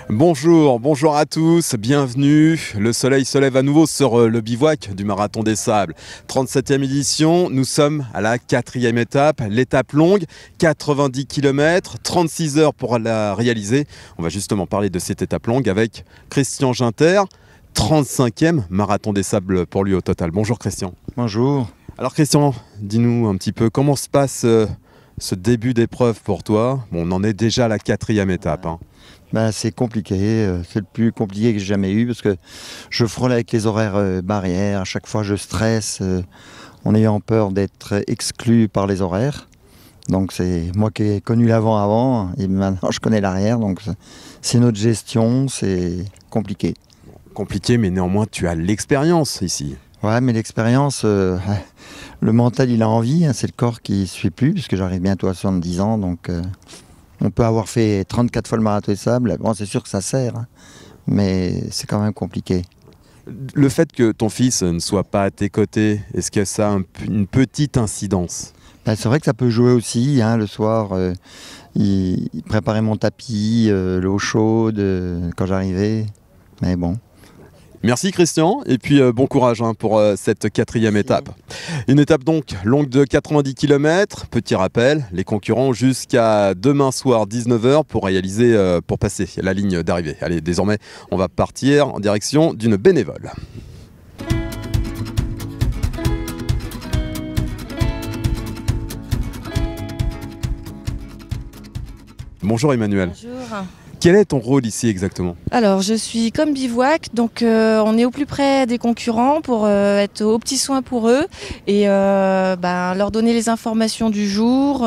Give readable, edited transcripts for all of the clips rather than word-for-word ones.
Bonjour, bonjour à tous, bienvenue. Le soleil se lève à nouveau sur le bivouac du Marathon des Sables. 37e édition, nous sommes à la 4e étape, l'étape longue, 90 km, 36 heures pour la réaliser. On va justement parler de cette étape longue avec Christian Ginter, 35e Marathon des Sables pour lui au total. Bonjour Christian. Bonjour. Alors Christian, dis-nous un petit peu comment se passe ce début d'épreuve pour toi. Bon, on en est déjà à la 4e étape. C'est compliqué, c'est le plus compliqué que j'ai jamais eu parce que je frôle avec les horaires barrières. À chaque fois, je stresse en ayant peur d'être exclu par les horaires. Donc c'est moi qui ai connu l'avant et maintenant je connais l'arrière. Donc c'est notre gestion, c'est compliqué. Compliqué, mais néanmoins tu as l'expérience ici. Ouais, mais l'expérience, le mental il a envie, c'est le corps qui ne suit plus puisque j'arrive bientôt à 70 ans. Donc on peut avoir fait 34 fois le Marathon des Sables, bon, c'est sûr que ça sert, mais c'est quand même compliqué. Le fait que ton fils ne soit pas à tes côtés, est-ce que ça a une petite incidence ? C'est vrai que ça peut jouer aussi, le soir, il préparait mon tapis, l'eau chaude quand j'arrivais, mais bon. Merci Christian, et puis bon courage pour cette 4e étape. Une étape donc longue de 90 km. Petit rappel, les concurrents ont jusqu'à demain soir 19h pour passer la ligne d'arrivée. Allez, désormais, on va partir en direction d'une bénévole. Bonjour Emmanuel. Bonjour. Quel est ton rôle ici exactement ? Alors, je suis comme bivouac, donc on est au plus près des concurrents pour être aux petits soins pour eux et leur donner les informations du jour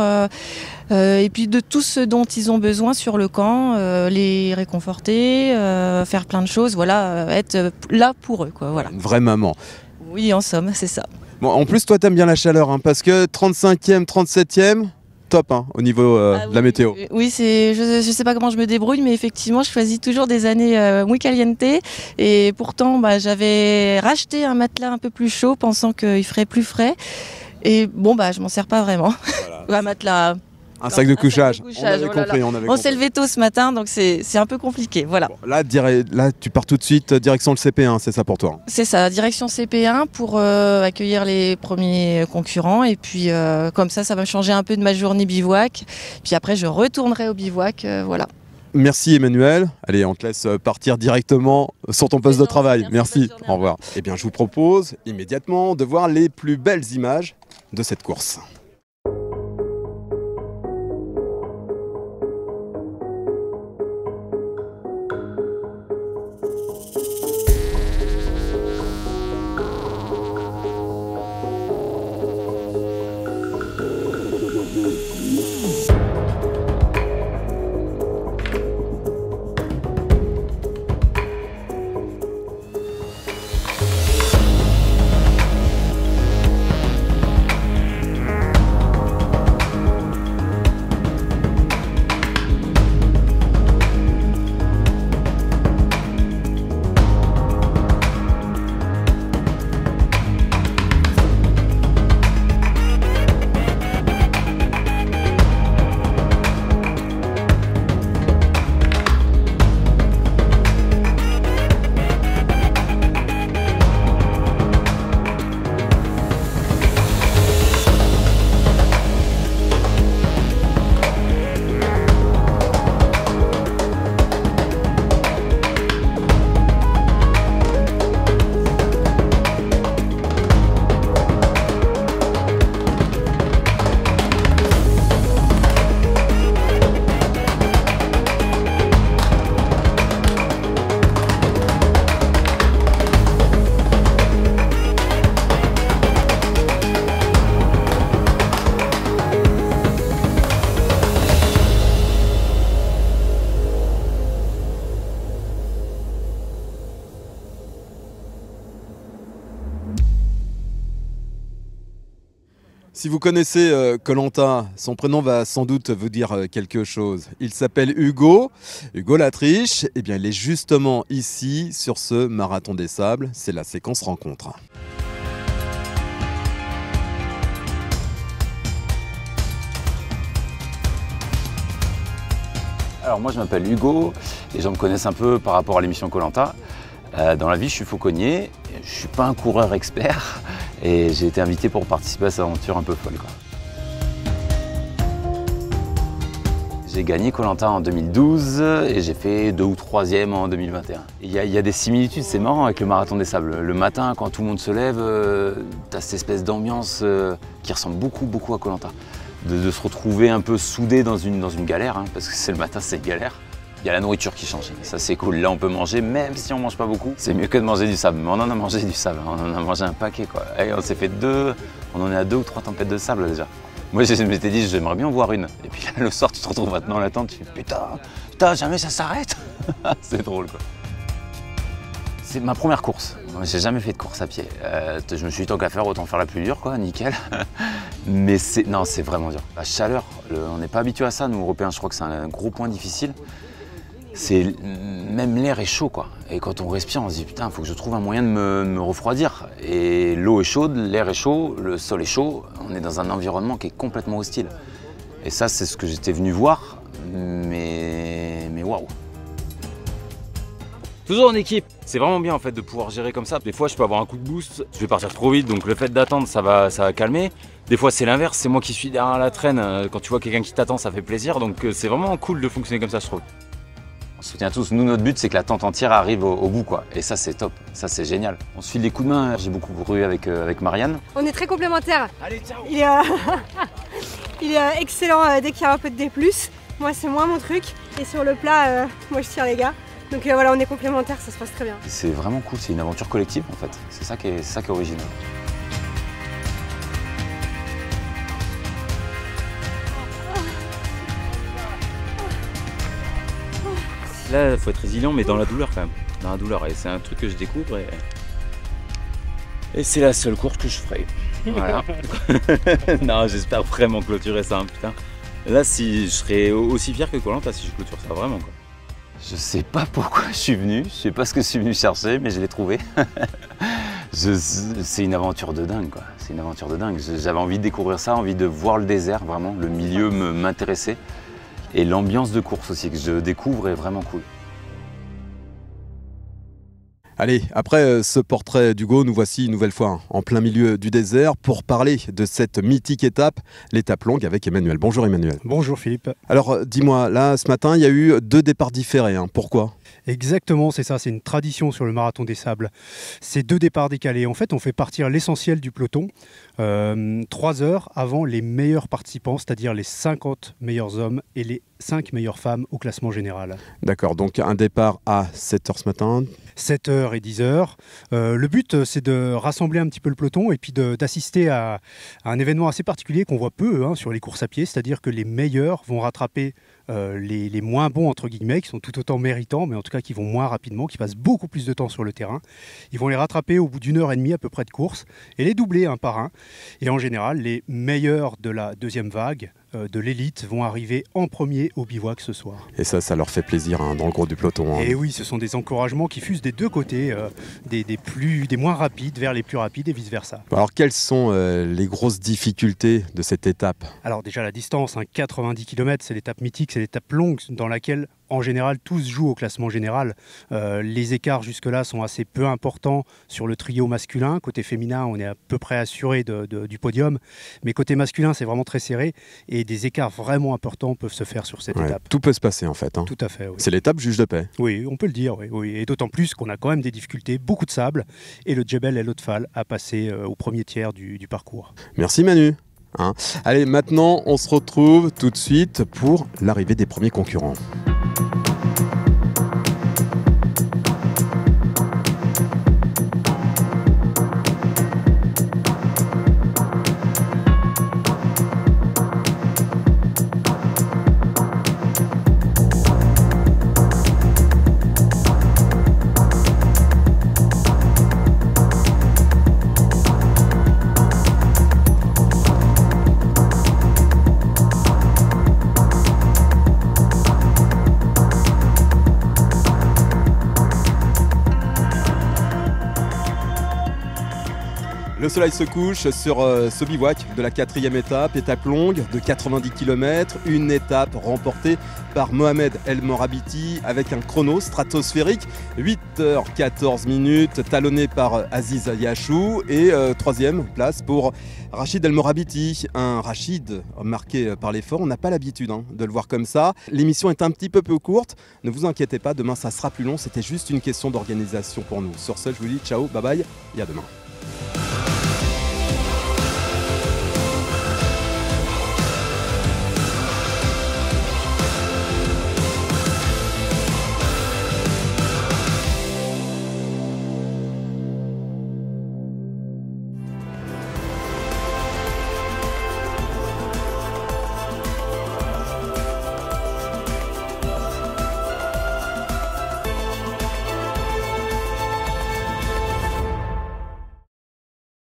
et puis de tout ce dont ils ont besoin sur le camp, les réconforter, faire plein de choses, être là pour eux, quoi, voilà. Une vraie maman. Oui, en somme, c'est ça. Bon, en plus, toi, t'aimes bien la chaleur, parce que 35e, 37e... top au niveau de la météo. Oui, je sais pas comment je me débrouille, mais effectivement, je choisis toujours des années muy caliente. Et pourtant, j'avais racheté un matelas un peu plus chaud, pensant qu'il ferait plus frais. Et bon, je m'en sers pas vraiment. Voilà. Un matelas. Un sac de couchage. On avait compris. On s'est levé tôt ce matin, donc c'est un peu compliqué. Voilà. Bon, là, tu pars tout de suite direction le CP1, c'est ça pour toi ? C'est ça, direction CP1 pour accueillir les premiers concurrents. Et puis, comme ça va me changer un peu de ma journée bivouac. Puis après, je retournerai au bivouac. Voilà. Merci Emmanuel. Allez, on te laisse partir directement sur ton poste de travail. Merci. Au revoir. Eh bien, je vous propose immédiatement de voir les plus belles images de cette course. Si vous connaissez Koh-Lanta, son prénom va sans doute vous dire quelque chose. Il s'appelle Hugo Latriche. Eh bien, il est justement ici, sur ce Marathon des Sables. C'est la séquence rencontre. Alors moi je m'appelle Hugo, les gens me connaissent un peu par rapport à l'émission Koh-Lanta. Dans la vie je suis fauconnier, je ne suis pas un coureur expert et j'ai été invité pour participer à cette aventure un peu folle, quoi. J'ai gagné Koh-Lanta en 2012 et j'ai fait 2 ou 3e en 2021. Il y a des similitudes, c'est marrant avec le Marathon des Sables. Le matin, quand tout le monde se lève, tu as cette espèce d'ambiance qui ressemble beaucoup à Koh-Lanta. De se retrouver un peu soudé dans une galère, hein, parce que c'est le matin, c'est galère. Il y a la nourriture qui change, ça c'est cool. Là on peut manger, même si on mange pas beaucoup. C'est mieux que de manger du sable, mais on en a mangé du sable, on en a mangé un paquet, quoi. Et on s'est fait on en est à 2 ou 3 tempêtes de sable déjà. Moi je m'étais dit j'aimerais bien en voir une. Et puis là le soir tu te retrouves maintenant dans la tente, tu fais putain jamais ça s'arrête. C'est drôle, quoi. C'est ma première course. Moi j'ai jamais fait de course à pied. Je me suis dit tant qu'à faire, autant faire la plus dure, quoi, nickel. Mais c'est vraiment dur. La chaleur, on n'est pas habitué à ça, nous Européens, je crois que c'est un gros point difficile. Même l'air est chaud, quoi. Et quand on respire, on se dit putain, il faut que je trouve un moyen de me refroidir. Et l'eau est chaude, l'air est chaud, le sol est chaud. On est dans un environnement qui est complètement hostile. Et ça, c'est ce que j'étais venu voir, mais waouh. Toujours en équipe. C'est vraiment bien en fait de pouvoir gérer comme ça. Des fois, je peux avoir un coup de boost, je vais partir trop vite, donc le fait d'attendre, ça va calmer. Des fois, c'est l'inverse, c'est moi qui suis derrière la traîne. Quand tu vois quelqu'un qui t'attend, ça fait plaisir. Donc c'est vraiment cool de fonctionner comme ça, je trouve. On se soutient tous. Nous, notre but, c'est que la tente entière arrive au bout, quoi. Et ça, c'est top. Ça, c'est génial. On se file des coups de main. J'ai beaucoup couru avec Marianne. On est très complémentaires. Allez, ciao. Il est excellent dès qu'il y a un peu de D+. Moi, c'est moins mon truc. Et sur le plat, moi, je tire les gars. Donc voilà, on est complémentaires, ça se passe très bien. C'est vraiment cool. C'est une aventure collective, en fait. C'est ça qui est original. Là, il faut être résilient, mais dans la douleur quand même. Dans la douleur, et c'est un truc que je découvre. Et c'est la seule course que je ferai. Voilà. Non, j'espère vraiment clôturer ça, hein, putain. Là, si je serais aussi fier que Koh-Lanta si je clôture ça, vraiment, quoi. Je sais pas pourquoi je suis venu, je sais pas ce que je suis venu chercher, mais je l'ai trouvé. C'est une aventure de dingue, quoi. C'est une aventure de dingue. J'avais envie de découvrir ça, envie de voir le désert, vraiment. Le milieu m'intéressait. Et l'ambiance de course aussi que je découvre est vraiment cool. Allez, après ce portrait d'Hugo, nous voici une nouvelle fois en plein milieu du désert pour parler de cette mythique étape, l'étape longue avec Emmanuel. Bonjour Emmanuel. Bonjour Philippe. Alors dis-moi, là ce matin il y a eu 2 départs différés, hein. Pourquoi ? Exactement, c'est ça, c'est une tradition sur le Marathon des Sables. C'est 2 départs décalés. En fait, on fait partir l'essentiel du peloton 3 heures avant les meilleurs participants, c'est-à-dire les 50 meilleurs hommes et les 5 meilleures femmes au classement général. D'accord, donc un départ à 7h ce matin. 7h et 10h. Le but, c'est de rassembler un petit peu le peloton et puis d'assister à un événement assez particulier qu'on voit peu sur les courses à pied, c'est-à-dire que les meilleurs vont rattraper les moins bons, entre guillemets, qui sont tout autant méritants, mais en tout cas qui vont moins rapidement, qui passent beaucoup plus de temps sur le terrain. Ils vont les rattraper au bout d'1h30 à peu près de course et les doubler un par un. Et en général, les meilleurs de la deuxième vague, de l'élite, vont arriver en premier au bivouac ce soir. Et ça leur fait plaisir dans le gros du peloton. Hein. Et oui, ce sont des encouragements qui fusent des 2 côtés, des moins rapides vers les plus rapides et vice-versa. Alors quelles sont les grosses difficultés de cette étape ? Alors déjà la distance, 90 km, c'est l'étape mythique, c'est l'étape longue dans laquelle en général, tous jouent au classement général. Les écarts jusque-là sont assez peu importants sur le trio masculin. Côté féminin, on est à peu près assuré du podium. Mais côté masculin, c'est vraiment très serré. Et des écarts vraiment importants peuvent se faire sur cette étape. Tout peut se passer en fait. Hein. Tout à fait, oui. C'est l'étape juge de paix. Oui, on peut le dire. Oui. Et d'autant plus qu'on a quand même des difficultés, beaucoup de sable. Et le Djebel El Otfal a passé au premier tiers du parcours. Merci Manu. Allez, maintenant, on se retrouve tout de suite pour l'arrivée des premiers concurrents. soleil se couche sur ce bivouac de la 4e étape, étape longue de 90 km, une étape remportée par Mohamed El Morabiti avec un chrono stratosphérique, 8h14 minutes, talonné par Aziz Yachou et 3e place pour Rachid El Morabiti, un Rachid marqué par l'effort, on n'a pas l'habitude de le voir comme ça. L'émission est un petit peu courte, ne vous inquiétez pas, demain ça sera plus long, c'était juste une question d'organisation pour nous. Sur ce, je vous dis ciao, bye bye et à demain.